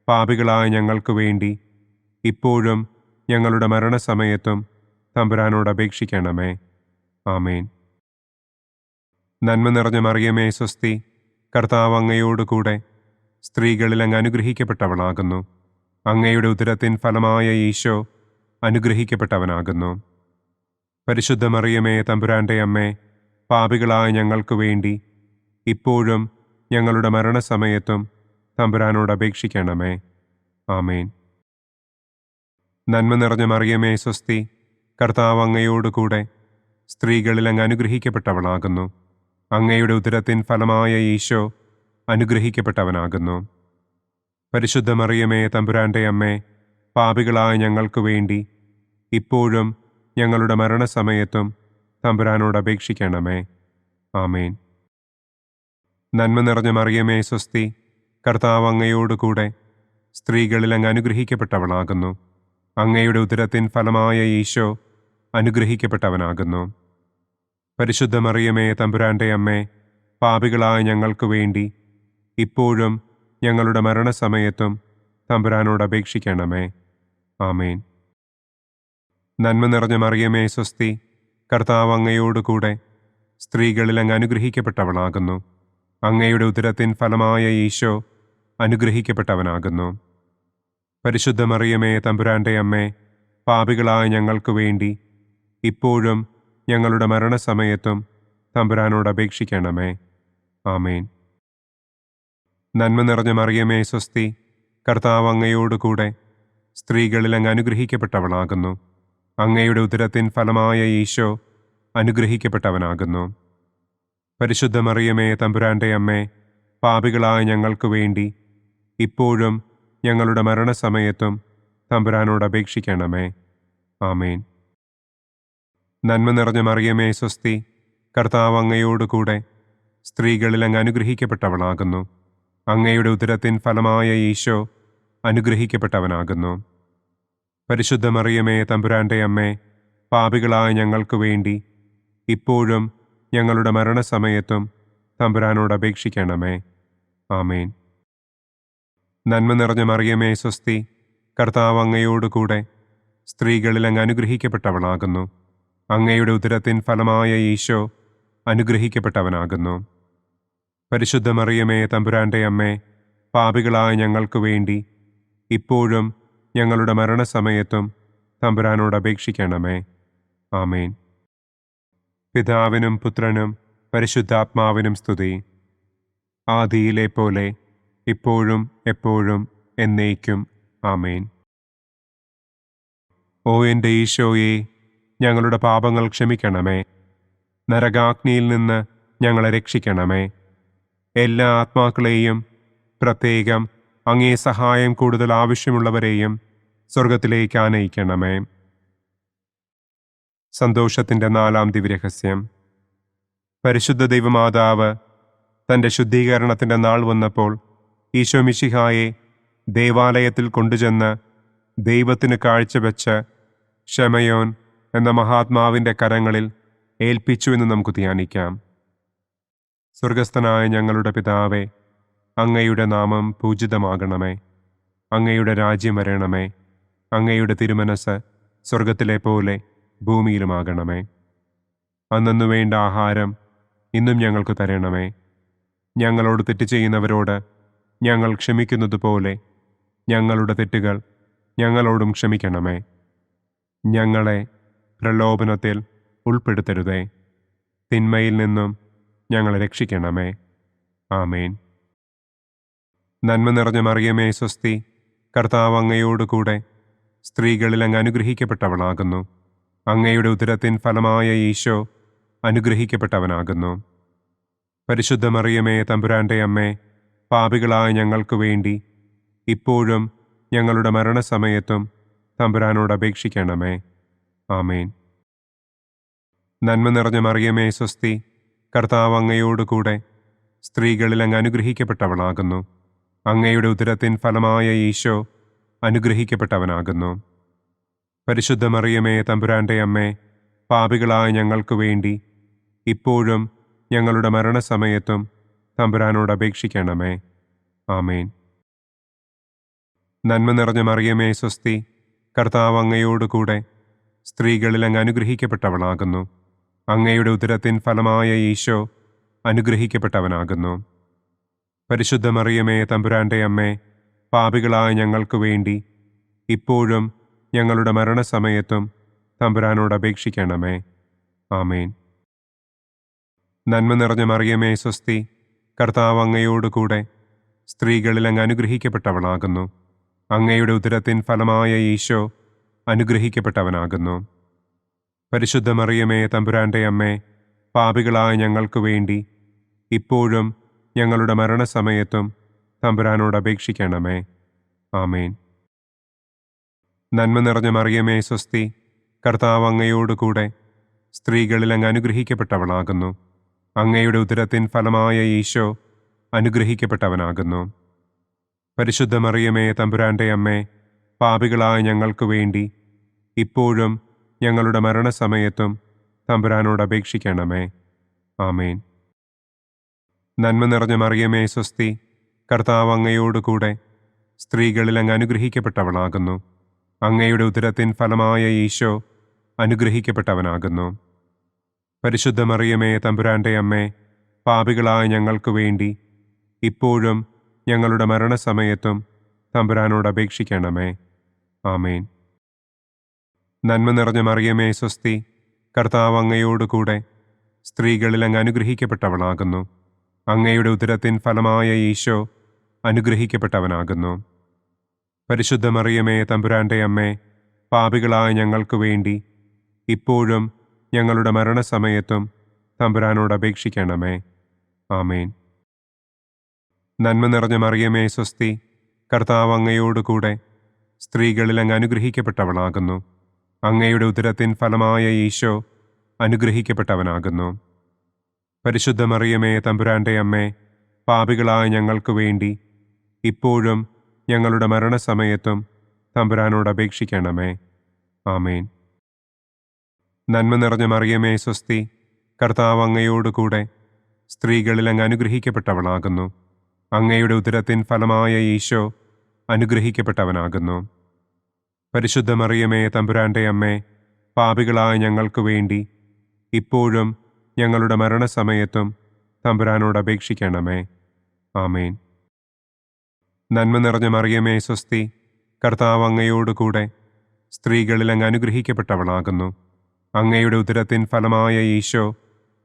Speaker 2: പാപികളായ ഞങ്ങൾക്ക് വേണ്ടി ഇപ്പോഴും ഞങ്ങളുടെ മരണസമയത്തും തമ്പുരാനോട് അപേക്ഷിക്കണമേ. ആമേൻ. നന്മ നിറഞ്ഞ മറിയമേ സ്വസ്തി, കർത്താവ് അങ്ങയോടുകൂടെ സ്ത്രീകളിൽ അങ്ങ് അനുഗ്രഹിക്കപ്പെട്ടവളാകുന്നു. അങ്ങയുടെ ഉദരത്തിൻ ഫലമായ ഈശോ അനുഗ്രഹിക്കപ്പെട്ടവനാകുന്നു. പരിശുദ്ധ മറിയമേ തമ്പുരാൻ്റെ അമ്മേ, പാപികളായ ഞങ്ങൾക്ക് വേണ്ടി ഇപ്പോഴും ഞങ്ങളുടെ മരണസമയത്തും തമ്പുരാനോട് അപേക്ഷിക്കണമേ. ആമേൻ. നന്മ നിറഞ്ഞ മറിയമേ സ്വസ്തി, കർത്താവ് അങ്ങയോടുകൂടെ സ്ത്രീകളിൽ അങ്ങ് അനുഗ്രഹിക്കപ്പെട്ടവളാകുന്നു. അങ്ങയുടെ ഉദരത്തിൻ ഫലമായ ഈശോ അനുഗ്രഹിക്കപ്പെട്ടവനാകുന്നു. പരിശുദ്ധ മറിയമേ തമ്പുരാൻ്റെ അമ്മേ, പാപികളായ ഞങ്ങൾക്ക് വേണ്ടി ഇപ്പോഴും ഞങ്ങളുടെ മരണസമയത്തും തമ്പുരാനോട് അപേക്ഷിക്കണമേ. ആമേൻ. നന്മ നിറഞ്ഞ മറിയമേ സ്വസ്തി, കർത്താവ് അങ്ങയോടുകൂടെ സ്ത്രീകളിൽ അങ്ങ് അനുഗ്രഹിക്കപ്പെട്ടവളാകുന്നു. അങ്ങയുടെ ഉദരത്തിൻ ഫലമായ ഈശോ അനുഗ്രഹിക്കപ്പെട്ടവനാകുന്നു. പരിശുദ്ധ മറിയമേ തമ്പുരാൻ്റെ അമ്മേ, പാപികളായ ഞങ്ങൾക്ക് വേണ്ടി ഇപ്പോഴും ഞങ്ങളുടെ മരണസമയത്തും തമ്പുരാനോട് അപേക്ഷിക്കണമേ. ആമേൻ. നന്മ നിറഞ്ഞ മറിയമേ സ്വസ്തി, കർത്താവ് അങ്ങയോടുകൂടെ സ്ത്രീകളിൽ അങ്ങ് അനുഗ്രഹിക്കപ്പെട്ടവളാകുന്നു. അങ്ങയുടെ ഉദരത്തിൻ ഫലമായ ഈശോ അനുഗ്രഹിക്കപ്പെട്ടവനാകുന്നു. പരിശുദ്ധ മറിയമേ തമ്പുരാൻ്റെ അമ്മേ, പാപികളായ ഞങ്ങൾക്ക് വേണ്ടി ഇപ്പോഴും ഞങ്ങളുടെ മരണസമയത്തും തമ്പുരാനോട് അപേക്ഷിക്കണമേ. ആമേൻ. നന്മ നിറഞ്ഞ മറിയമേ സ്വസ്തി, കർത്താവ് അങ്ങയോടുകൂടെ സ്ത്രീകളിൽ അങ്ങ് അനുഗ്രഹിക്കപ്പെട്ടവളാകുന്നു. അങ്ങയുടെ ഉദരത്തിൻ ഫലമായ ഈശോ അനുഗ്രഹിക്കപ്പെട്ടവനാകുന്നു. പരിശുദ്ധ മറിയമേ തമ്പുരാൻ്റെ അമ്മേ, പാപികളായ ഞങ്ങൾക്ക് വേണ്ടി ഇപ്പോഴും ഞങ്ങളുടെ മരണസമയത്തും തമ്പുരാനോട് അപേക്ഷിക്കണമേ. ആമേൻ. നന്മ നിറഞ്ഞ മറിയമേ സ്വസ്തി, കർത്താവ് അങ്ങയോടുകൂടെ സ്ത്രീകളിൽ അങ്ങ് അനുഗ്രഹിക്കപ്പെട്ടവളാകുന്നു. അങ്ങയുടെ ഉദരത്തിൻ ഫലമായ ഈശോ അനുഗ്രഹിക്കപ്പെട്ടവനാകുന്നു. പരിശുദ്ധ മറിയമേ തമ്പുരാൻ്റെ അമ്മേ, പാപികളായ ഞങ്ങൾക്ക് വേണ്ടി ഇപ്പോഴും ഞങ്ങളുടെ മരണസമയത്തും തമ്പുരാനോട് അപേക്ഷിക്കണമേ. ആമേൻ. നന്മ നിറഞ്ഞ മറിയമേ സ്വസ്തി, കർത്താവ് അങ്ങയോടുകൂടെ സ്ത്രീകളിൽ അങ്ങ് അനുഗ്രഹിക്കപ്പെട്ടവളാകുന്നു. അങ്ങയുടെ ഉദരത്തിൻ ഫലമായ ഈശോ അനുഗ്രഹിക്കപ്പെട്ടവനാകുന്നു. പരിശുദ്ധ മറിയമേ തമ്പുരാൻ്റെ അമ്മേ, പാപികളായ ഞങ്ങൾക്ക് വേണ്ടി ഇപ്പോഴും ഞങ്ങളുടെ മരണസമയത്തും തമ്പുരാനോട് അപേക്ഷിക്കണമേ. ആമേൻ. പിതാവിനും പുത്രനും പരിശുദ്ധാത്മാവിനും സ്തുതി. ആദിയിലെ പോലെ ഇപ്പോഴും എപ്പോഴും എന്നേക്കും. ആമേൻ. ഓ എൻ്റെ ഈശോയെ, ഞങ്ങളുടെ പാപങ്ങൾ ക്ഷമിക്കണമേ. നരകാഗ്നിയിൽ നിന്ന് ഞങ്ങളെ രക്ഷിക്കണമേ. എല്ലാ ആത്മാക്കളെയും, പ്രത്യേകം അങ്ങേ സഹായം കൂടുതൽ ആവശ്യമുള്ളവരെയും സ്വർഗത്തിലേക്ക് ആനയിക്കണമേ. സന്തോഷത്തിൻ്റെ 4-ാം ദിവ്യരഹസ്യം. പരിശുദ്ധ ദൈവമാതാവ് തൻ്റെ ശുദ്ധീകരണത്തിൻ്റെ നാൾ വന്നപ്പോൾ ഈശോ മിശിഹായെ ദേവാലയത്തിൽ കൊണ്ടുചെന്ന് ദൈവത്തിന് കാഴ്ചവെച്ച് ശമയോൻ എന്ന മഹാത്മാവിൻ്റെ കരങ്ങളിൽ ഏൽപ്പിച്ചു എന്ന് നമുക്ക് ധ്യാനിക്കാം. സ്വർഗസ്ഥനായ ഞങ്ങളുടെ പിതാവേ, അങ്ങയുടെ നാമം പൂജിതമാകണമേ. അങ്ങയുടെ രാജ്യം വരണമേ. അങ്ങയുടെ തിരുമനസ് സ്വർഗത്തിലെ പോലെ ഭൂമിയിലുമാകണമേ. അന്നന്നു വേണ്ട ആഹാരം ഇന്നും ഞങ്ങൾക്ക് തരണമേ. ഞങ്ങളോട് തെറ്റ് ചെയ്യുന്നവരോട് ഞങ്ങൾ ക്ഷമിക്കുന്നത് പോലെ ഞങ്ങളുടെ തെറ്റുകൾ ഞങ്ങളോടും ക്ഷമിക്കണമേ. ഞങ്ങളെ പ്രലോഭനത്തിൽ ഉൾപ്പെടുത്തരുതേ. തിന്മയിൽ നിന്നും ഞങ്ങളെ രക്ഷിക്കണമേ. ആമേൻ. നന്മ നിറഞ്ഞ മറിയമേ സ്വസ്തി, കർത്താവ് അങ്ങയോട് കൂടെ സ്ത്രീകളിൽ അങ്ങ് അനുഗ്രഹിക്കപ്പെട്ടവളാകുന്നു. അങ്ങയുടെ ഉദരത്തിൻ ഫലമായ ഈശോ അനുഗ്രഹിക്കപ്പെട്ടവനാകുന്നു. പരിശുദ്ധ മറിയമേ, തമ്പുരാൻ്റെ അമ്മേ, പാപികളായ ഞങ്ങൾക്ക് വേണ്ടി ഇപ്പോഴും ഞങ്ങളുടെ മരണസമയത്തും തമ്പുരാനോട് അപേക്ഷിക്കണമേ. ആമേൻ. നന്മ നിറഞ്ഞ മറിയമേ സ്വസ്തി, കർത്താവ് അങ്ങയോട് കൂടെ സ്ത്രീകളിൽ അങ്ങ് അനുഗ്രഹിക്കപ്പെട്ടവളാകുന്നു. അങ്ങയുടെ ഉദരത്തിൻ ഫലമായ ഈശോ അനുഗ്രഹിക്കപ്പെട്ടവനാകുന്നു. പരിശുദ്ധ മറിയമേ, തമ്പുരാൻ്റെ അമ്മേ, പാപികളായ ഞങ്ങൾക്ക് വേണ്ടി ഇപ്പോഴും ഞങ്ങളുടെ മരണസമയത്തും തമ്പുരാനോട് അപേക്ഷിക്കണമേ. ആമേൻ. നന്മ നിറഞ്ഞ മറിയമേ സ്വസ്തി, കർത്താവ് അങ്ങയോട് കൂടെ സ്ത്രീകളിൽ അങ്ങ് അനുഗ്രഹിക്കപ്പെട്ടവളാകുന്നു. അങ്ങയുടെ ഉദരത്തിൻ ഫലമായ ഈശോ അനുഗ്രഹിക്കപ്പെട്ടവനാകുന്നു. പരിശുദ്ധ മറിയമേ, തമ്പുരാൻ്റെ അമ്മേ, പാപികളായ ഞങ്ങൾക്ക് വേണ്ടി ഇപ്പോഴും ഞങ്ങളുടെ മരണസമയത്തും തമ്പുരാനോട് അപേക്ഷിക്കണമേ. ആമേൻ. നന്മ നിറഞ്ഞ മറിയമേ സ്വസ്തി, കർത്താവ് അങ്ങയോട് കൂടെ സ്ത്രീകളിൽ അങ്ങ് അനുഗ്രഹിക്കപ്പെട്ടവളാകുന്നു. അങ്ങയുടെ ഉദരത്തിൻ ഫലമായ ഈശോ അനുഗ്രഹിക്കപ്പെട്ടവനാകുന്നു. പരിശുദ്ധ മറിയമേ, തമ്പുരാൻ്റെ അമ്മേ, പാപികളായ ഞങ്ങൾക്ക് വേണ്ടി ഇപ്പോഴും ഞങ്ങളുടെ മരണസമയത്തും തമ്പുരാനോട് അപേക്ഷിക്കണമേ. ആമേൻ. നന്മ നിറഞ്ഞ മറിയമേ സ്വസ്തി, കർത്താവ് അങ്ങയോട് കൂടെ സ്ത്രീകളിൽ അങ്ങ് അനുഗ്രഹിക്കപ്പെട്ടവളാകുന്നു. അങ്ങയുടെ ഉദരത്തിൻ ഫലമായ ഈശോ അനുഗ്രഹിക്കപ്പെട്ടവനാകുന്നു. പരിശുദ്ധ മറിയമേ, തമ്പുരാൻ്റെ അമ്മേ, പാപികളായ ഞങ്ങൾക്ക് വേണ്ടി ഇപ്പോഴും ഞങ്ങളുടെ മരണസമയത്തും തമ്പുരാനോട് അപേക്ഷിക്കണമേ. ആമേൻ. നന്മ നിറഞ്ഞ മറിയമേ സ്വസ്തി, കർത്താവ് അങ്ങയോട് കൂടെ സ്ത്രീകളിൽ അങ്ങ് അനുഗ്രഹിക്കപ്പെട്ടവളാകുന്നു. അങ്ങയുടെ ഉദരത്തിൻ ഫലമായ ഈശോ അനുഗ്രഹിക്കപ്പെട്ടവനാകുന്നു. പരിശുദ്ധ മറിയമേ, തമ്പുരാൻ്റെ അമ്മേ, പാപികളായ ഞങ്ങൾക്ക് വേണ്ടി ഇപ്പോഴും ഞങ്ങളുടെ മരണസമയത്തും തമ്പുരാനോട് അപേക്ഷിക്കണമേ. ആമേൻ. നന്മ നിറഞ്ഞ മറിയമേ സ്വസ്തി, കർത്താവ് അങ്ങയോട് കൂടെ സ്ത്രീകളിൽ അങ്ങ് അനുഗ്രഹിക്കപ്പെട്ടവളാകുന്നു. അങ്ങയുടെ ഉദരത്തിൻ ഫലമായ ഈശോ അനുഗ്രഹിക്കപ്പെട്ടവനാകുന്നു. പരിശുദ്ധ മറിയമേ, തമ്പുരാൻ്റെ അമ്മേ, പാപികളായ ഞങ്ങൾക്ക് വേണ്ടി ഇപ്പോഴും ഞങ്ങളുടെ മരണസമയത്തും തമ്പുരാനോട് അപേക്ഷിക്കണമേ. ആമേൻ. നന്മ നിറഞ്ഞ മറിയമേ സ്വസ്തി, കർത്താവ് അങ്ങയോട് കൂടെ സ്ത്രീകളിൽ അങ്ങ് അനുഗ്രഹിക്കപ്പെട്ടവളാകുന്നു. അങ്ങയുടെ ഉദരത്തിൻ ഫലമായ ഈശോ അനുഗ്രഹിക്കപ്പെട്ടവനാകുന്നു. പരിശുദ്ധ മറിയമേ, തമ്പുരാൻ്റെ അമ്മേ, പാപികളായ ഞങ്ങൾക്ക് വേണ്ടി ഇപ്പോഴും ഞങ്ങളുടെ മരണസമയത്തും തമ്പുരാനോട് അപേക്ഷിക്കണമേ. ആമേൻ. നന്മ നിറഞ്ഞ മറിയമേ സ്വസ്തി, കർത്താവ് അങ്ങയോട് കൂടെ സ്ത്രീകളിൽ അങ്ങ് അനുഗ്രഹിക്കപ്പെട്ടവളാകുന്നു. അങ്ങയുടെ ഉദരത്തിൻ ഫലമായ ഈശോ അനുഗ്രഹിക്കപ്പെട്ടവനാകുന്നു. പരിശുദ്ധ മറിയമേ, തമ്പുരാൻ്റെ അമ്മേ, പാപികളായ ഞങ്ങൾക്ക് വേണ്ടി ഇപ്പോഴും ഞങ്ങളുടെ മരണസമയത്തും തമ്പുരാനോട് അപേക്ഷിക്കണമേ. ആമേൻ. നന്മ നിറഞ്ഞ മറിയമേ സ്വസ്തി, കർത്താവ് അങ്ങയോട് കൂടെ സ്ത്രീകളിൽ അങ്ങ് അനുഗ്രഹിക്കപ്പെട്ടവളാകുന്നു. അങ്ങയുടെ ഉദരത്തിൻ ഫലമായ ഈശോ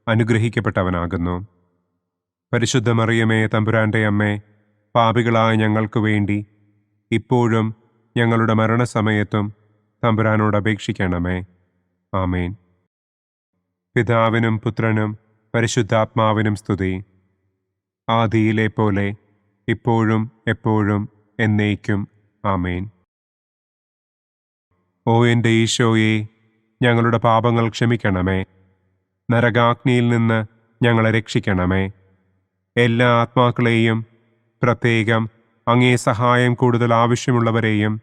Speaker 2: അനുഗ്രഹിക്കപ്പെട്ടവനാകുന്നു. പരിശുദ്ധ മറിയമേ, തമ്പുരാന്റെ അമ്മേ, പാപികളായ ഞങ്ങൾക്ക് വേണ്ടി ഇപ്പോഴും ഞങ്ങളുടെ മരണസമയത്തും തമ്പുരാനോട് അപേക്ഷിക്കണമേ. ആമേൻ. പിതാവിനും പുത്രനും പരിശുദ്ധാത്മാവിനും സ്തുതി. ആദിയിലെ പോലെ ഇപ്പോഴും എപ്പോഴും എന്നേക്കും. ആമേൻ. ഓ എൻ്റെ ഈശോയെ, ഞങ്ങളുടെ പാപങ്ങൾ ക്ഷമിക്കണമേ. നരകാഗ്നിയിൽ നിന്ന് ഞങ്ങളെ രക്ഷിക്കണമേ. എല്ലാ ആത്മാക്കളെയും, പ്രത്യേകം അങ്ങേ സഹായം കൂടുതൽ ആവശ്യമുള്ളവരെയും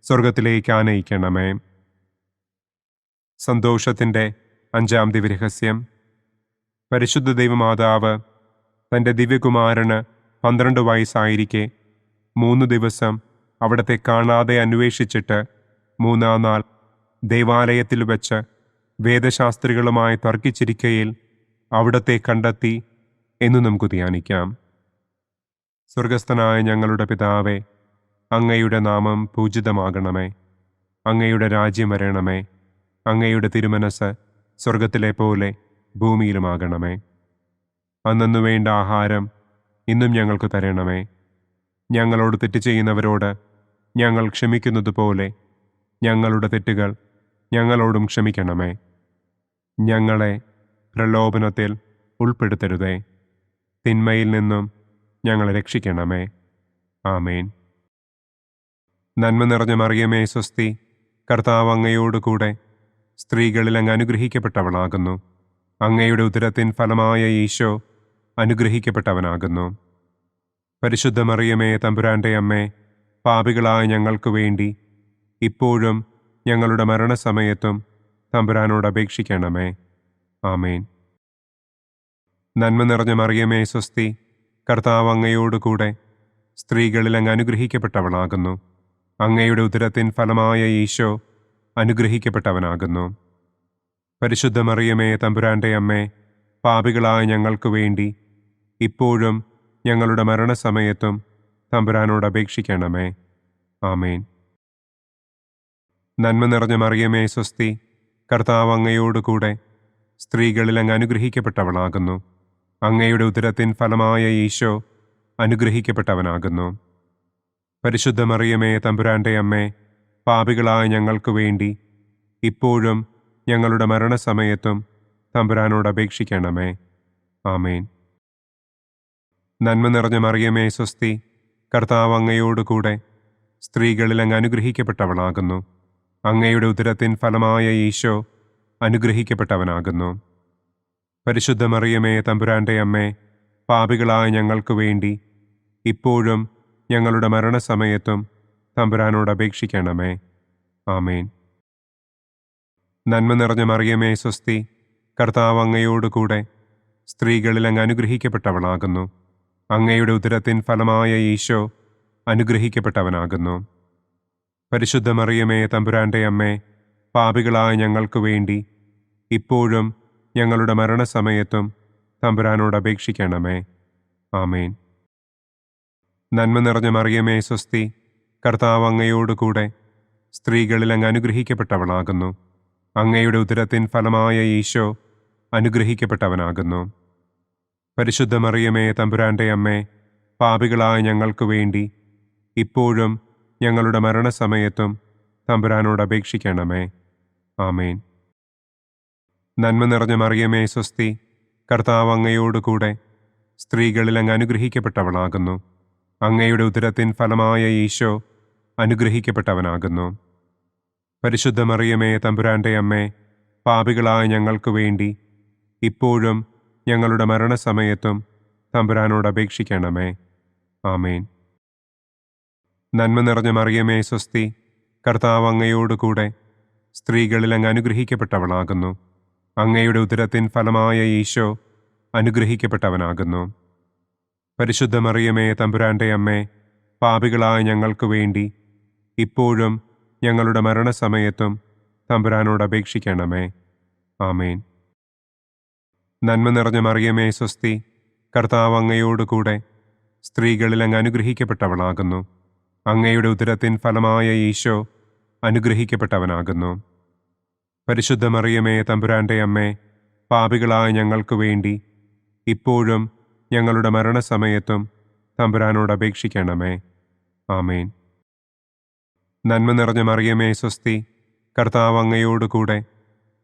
Speaker 2: സ്വർഗത്തിലേക്ക് ആനയിക്കണമേ. സന്തോഷത്തിൻ്റെ 5-ാം ദിവ്യരഹസ്യം. പരിശുദ്ധ ദൈവമാതാവ് തൻ്റെ ദിവ്യകുമാരന് 12 വയസ്സായിരിക്കെ 3 ദിവസം അവിടത്തെ കാണാതെ അന്വേഷിച്ചിട്ട് 3-ാം നാൾ ദേവാലയത്തിൽ വെച്ച് വേദശാസ്ത്രികളുമായി തർക്കിച്ചിരിക്കയിൽ അവിടത്തെ കണ്ടെത്തി എന്ന് നമുക്ക് ധ്യാനിക്കാം. സ്വർഗസ്ഥനായ ഞങ്ങളുടെ പിതാവേ, അങ്ങയുടെ നാമം പൂജിതമാകണമേ. അങ്ങയുടെ രാജ്യം വരണമേ. അങ്ങയുടെ തിരുമനസ് സ്വർഗത്തിലെ പോലെ ഭൂമിയിലുമാകണമേ. അന്നു വേണ്ട ആഹാരം ഇന്നും ഞങ്ങൾക്ക് തരണമേ. ഞങ്ങളോട് തെറ്റ് ചെയ്യുന്നവരോട് ഞങ്ങൾ ക്ഷമിക്കുന്നത് പോലെ ഞങ്ങളുടെ തെറ്റുകൾ ഞങ്ങളോടും ക്ഷമിക്കണമേ. ഞങ്ങളെ പ്രലോഭനത്തിൽ ഉൾപ്പെടുത്തരുതേ. തിന്മയിൽ നിന്നും ഞങ്ങളെ രക്ഷിക്കണമേ. ആമേൻ. നന്മ നിറഞ്ഞ മറിയമേ, സ്വസ്തി. കർത്താവ് അങ്ങയോടുകൂടെ സ്ത്രീകളിൽ അങ്ങ് അനുഗ്രഹിക്കപ്പെട്ടവളാകുന്നു. അങ്ങയുടെ ഉദരത്തിൻ ഫലമായ ഈശോ അനുഗ്രഹിക്കപ്പെട്ടവനാകുന്നു. പരിശുദ്ധ മറിയമേ, തമ്പുരാന്റെ അമ്മേ, പാപികളായ ഞങ്ങൾക്ക് വേണ്ടി ഇപ്പോഴും ഞങ്ങളുടെ മരണസമയത്തും തമ്പുരാനോട് അപേക്ഷിക്കണമേ. ആമേൻ. നന്മ നിറഞ്ഞ മറിയമേ, സ്വസ്തി. കർത്താവ് അങ്ങയോടുകൂടെ സ്ത്രീകളിൽ അങ്ങ് അനുഗ്രഹിക്കപ്പെട്ടവളാകുന്നു. അങ്ങയുടെ ഉദരത്തിൻ ഫലമായ ഈശോ അനുഗ്രഹിക്കപ്പെട്ടവനാകുന്നു. പരിശുദ്ധ മറിയമേ, തമ്പുരാന്റെ അമ്മേ, പാപികളായ ഞങ്ങൾക്ക് വേണ്ടി ഇപ്പോഴും ഞങ്ങളുടെ മരണസമയത്തും തമ്പുരാനോട് അപേക്ഷിക്കണമേ. ആമേൻ. നന്മ നിറഞ്ഞ മറിയമേ, സ്വസ്തി. കർത്താവ് അങ്ങയോടുകൂടെ സ്ത്രീകളിൽ അങ്ങ് അനുഗ്രഹിക്കപ്പെട്ടവളാകുന്നു. അങ്ങയുടെ ഉദരത്തിൻ ഫലമായ ഈശോ അനുഗ്രഹിക്കപ്പെട്ടവനാകുന്നു. പരിശുദ്ധ മറിയമേ, തമ്പുരാന്റെ അമ്മേ, പാപികളായ ഞങ്ങൾക്ക് വേണ്ടി ഇപ്പോഴും ഞങ്ങളുടെ മരണസമയത്തും തമ്പുരാനോട് അപേക്ഷിക്കണമേ. ആമേൻ. നന്മ നിറഞ്ഞ മറിയമേ, സ്വസ്തി. കർത്താവ് അങ്ങയോടുകൂടെ സ്ത്രീകളിൽ അങ്ങ് അനുഗ്രഹിക്കപ്പെട്ടവളാകുന്നു. അങ്ങയുടെ ഉദരത്തിൻ ഫലമായ ഈശോ അനുഗ്രഹിക്കപ്പെട്ടവനാകുന്നു. പരിശുദ്ധ മറിയമേ, തമ്പുരാന്റെ അമ്മേ, പാപികളായ ഞങ്ങൾക്ക് വേണ്ടി ഇപ്പോഴും ഞങ്ങളുടെ മരണസമയത്തും തമ്പുരാനോട് അപേക്ഷിക്കണമേ. ആമേൻ. നന്മ നിറഞ്ഞ മറിയമേ, സ്വസ്തി. കർത്താവ് അങ്ങയോടുകൂടെ സ്ത്രീകളിൽ അങ്ങ് അനുഗ്രഹിക്കപ്പെട്ടവളാകുന്നു. അങ്ങയുടെ ഉദരത്തിൻ ഫലമായ ഈശോ അനുഗ്രഹിക്കപ്പെട്ടവനാകുന്നു. പരിശുദ്ധ മറിയമേ, തമ്പുരാന്റെ അമ്മേ, പാപികളായ ഞങ്ങൾക്ക് വേണ്ടി ഇപ്പോഴും ഞങ്ങളുടെ മരണസമയത്തും തമ്പുരാനോട് അപേക്ഷിക്കണമേ. ആമേൻ. നന്മ നിറഞ്ഞ മറിയമേ, സ്വസ്തി. കർത്താവ് അങ്ങയോടുകൂടെ സ്ത്രീകളിൽ അങ്ങ് അനുഗ്രഹിക്കപ്പെട്ടവളാകുന്നു. അങ്ങയുടെ ഉദരത്തിൻ ഫലമായ ഈശോ അനുഗ്രഹിക്കപ്പെട്ടവനാകുന്നു. പരിശുദ്ധ മറിയമേ, തമ്പുരാന്റെ അമ്മേ, പാപികളായ ഞങ്ങൾക്ക് വേണ്ടി ഇപ്പോഴും ഞങ്ങളുടെ മരണസമയത്തും തമ്പുരാനോട് അപേക്ഷിക്കണമേ. ആമേൻ. നന്മ നിറഞ്ഞ മറിയമേ, സ്വസ്തി. കർത്താവ് അങ്ങയോടുകൂടെ സ്ത്രീകളിൽ അങ്ങ് അനുഗ്രഹിക്കപ്പെട്ടവളാകുന്നു. അങ്ങയുടെ ഉദരത്തിൻ ഫലമായ ഈശോ അനുഗ്രഹിക്കപ്പെട്ടവനാകുന്നു. പരിശുദ്ധ മറിയമേ, തമ്പുരാന്റെ അമ്മേ, പാപികളായ ഞങ്ങൾക്ക് വേണ്ടി ഇപ്പോഴും ഞങ്ങളുടെ മരണസമയത്തും തമ്പുരാനോട് അപേക്ഷിക്കണമേ. ആമേൻ. നന്മ നിറഞ്ഞ മറിയമേ, സ്വസ്തി. കർത്താവ് അങ്ങയോടുകൂടെ സ്ത്രീകളിൽ അങ്ങ് അനുഗ്രഹിക്കപ്പെട്ടവളാകുന്നു. അങ്ങയുടെ ഉദരത്തിൻ ഫലമായ ഈശോ അനുഗ്രഹിക്കപ്പെട്ടവനാകുന്നു. പരിശുദ്ധ മറിയമേ, തമ്പുരാന്റെ അമ്മേ, പാപികളായ ഞങ്ങൾക്ക് വേണ്ടി ഇപ്പോഴും ഞങ്ങളുടെ മരണസമയത്തും തമ്പുരാനോട് അപേക്ഷിക്കണമേ. ആമേൻ. നന്മ നിറഞ്ഞ മറിയമേ, സ്വസ്തി. കർത്താവ് അങ്ങയോടുകൂടെ സ്ത്രീകളിൽ അങ്ങ് അനുഗ്രഹിക്കപ്പെട്ടവളാകുന്നു. അങ്ങയുടെ ഉദരത്തിൻ ഫലമായ ഈശോ അനുഗ്രഹിക്കപ്പെട്ടവനാകുന്നു. പരിശുദ്ധ മറിയമേ തമ്പുരാന്റെ അമ്മേ, പാപികളായ ഞങ്ങൾക്ക് വേണ്ടി ഇപ്പോഴും ഞങ്ങളുടെ മരണസമയത്തും തമ്പുരാനോട് അപേക്ഷിക്കണമേ. ആമേൻ. നന്മ നിറഞ്ഞ മറിയമേ സ്വസ്തി, കർത്താവ് അങ്ങയോടുകൂടെ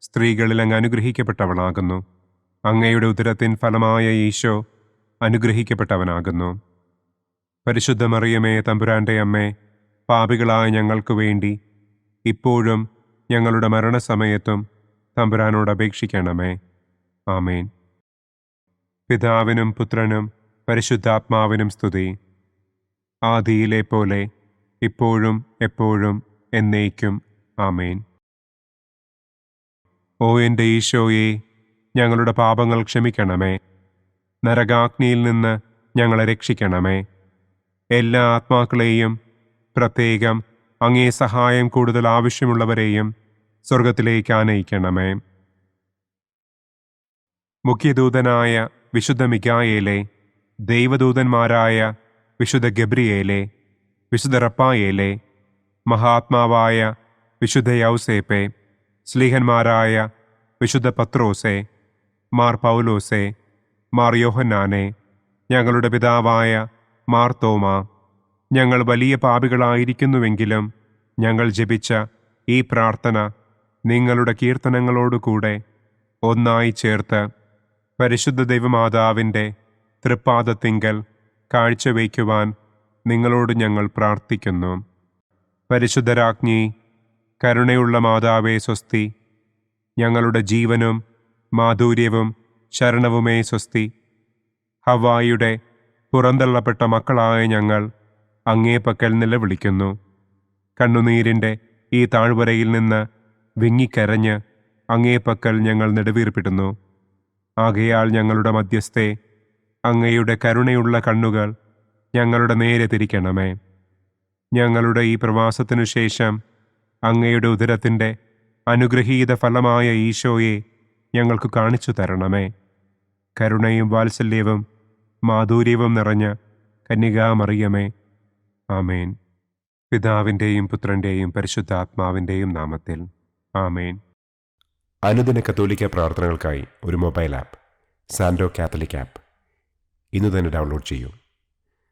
Speaker 2: സ്ത്രീകളിൽ അങ്ങ് അനുഗ്രഹിക്കപ്പെട്ടവളാകുന്നു. അങ്ങയുടെ ഉദരത്തിൻ ഫലമായ ഈശോ അനുഗ്രഹിക്കപ്പെട്ടവനാകുന്നു. പരിശുദ്ധ മറിയമേ തമ്പുരാന്റെ അമ്മേ, പാപികളായ ഞങ്ങൾക്ക് വേണ്ടി ഇപ്പോഴും ഞങ്ങളുടെ മരണസമയത്തും തമ്പുരാനോട് അപേക്ഷിക്കണമേ. ആമേൻ. പിതാവിനും പുത്രനും പരിശുദ്ധാത്മാവിനും സ്തുതി. ആദിയിലെ പോലെ ഇപ്പോഴും എപ്പോഴും എന്നേക്കും. ആമേൻ. ഓ എൻ്റെ ഈശോയെ, ഞങ്ങളുടെ പാപങ്ങൾ ക്ഷമിക്കണമേ. നരകാഗ്നിയിൽ നിന്ന് ഞങ്ങളെ രക്ഷിക്കണമേ. എല്ലാ ആത്മാക്കളെയും, പ്രത്യേകം അങ്ങേ സഹായം കൂടുതൽ ആവശ്യമുള്ളവരെയും സ്വർഗത്തിലേക്ക് ആനയിക്കണമേ. മുഖ്യദൂതനായ വിശുദ്ധ മിഖായേലേ, ദൈവദൂതന്മാരായ വിശുദ്ധ ഗബ്രിയേലേ, വിശുദ്ധ റപ്പായേലേ, മഹാത്മാവായ വിശുദ്ധ യൗസേപ്പേ, സ്ലീഹന്മാരായ വിശുദ്ധ പത്രോസേ, മാർ പൗലോസേ, മാർ യോഹന്നാനെ, ഞങ്ങളുടെ പിതാവായ മാർ തോമാ, ഞങ്ങൾ വലിയ പാപികളായിരിക്കുന്നുവെങ്കിലും ഞങ്ങൾ ജപിച്ച ഈ പ്രാർത്ഥന നിങ്ങളുടെ കീർത്തനങ്ങളോടുകൂടെ ഒന്നായി ചേർത്ത് പരിശുദ്ധ ദൈവമാതാവിൻ്റെ തൃപ്പാദത്തിങ്കൽ കാഴ്ചവയ്ക്കുവാൻ നിങ്ങളോട് ഞങ്ങൾ പ്രാർത്ഥിക്കുന്നു. പരിശുദ്ധരാജ്ഞി, കരുണയുള്ള മാതാവേ സ്വസ്തി, ഞങ്ങളുടെ ജീവനും മാധുര്യവും ശരണവുമേ സ്വസ്തി. ഹവ്വായുടെ പുറന്തള്ളപ്പെട്ട മക്കളായ ഞങ്ങൾ അങ്ങേപ്പക്കൽ നിലവിളിക്കുന്നു. കണ്ണുനീരിൻ്റെ ഈ താഴ്വരയിൽ നിന്ന് വിങ്ങിക്കരഞ്ഞ് അങ്ങേപ്പക്കൽ ഞങ്ങൾ നെടുവീർപ്പിടുന്നു. ആകയാൽ ഞങ്ങളുടെ മധ്യസ്ഥേ, അങ്ങയുടെ കരുണയുള്ള കണ്ണുകൾ ഞങ്ങളുടെ നേരെ തിരിക്കണമേ. ഞങ്ങളുടെ ഈ പ്രവാസത്തിനു ശേഷം അങ്ങയുടെ ഉദരത്തിൻ്റെ അനുഗ്രഹീത ഫലമായ ഈശോയെ ഞങ്ങൾക്ക് കാണിച്ചു തരണമേ. കരുണയും വാത്സല്യവും മാധുര്യവും നിറഞ്ഞ കന്യകാമറിയമേ. ആമേൻ. പിതാവിൻ്റെയും പുത്രൻ്റെയും പരിശുദ്ധാത്മാവിൻ്റെയും നാമത്തിൽ. ആമേൻ.
Speaker 1: അനുദിന കത്തോലിക്ക പ്രാർത്ഥനകൾക്കായി ഒരു മൊബൈൽ ആപ്പ്, സാൻഡോ കാത്തലിക് ആപ്പ്, ഇന്ന് തന്നെ ഡൗൺലോഡ് ചെയ്യൂ.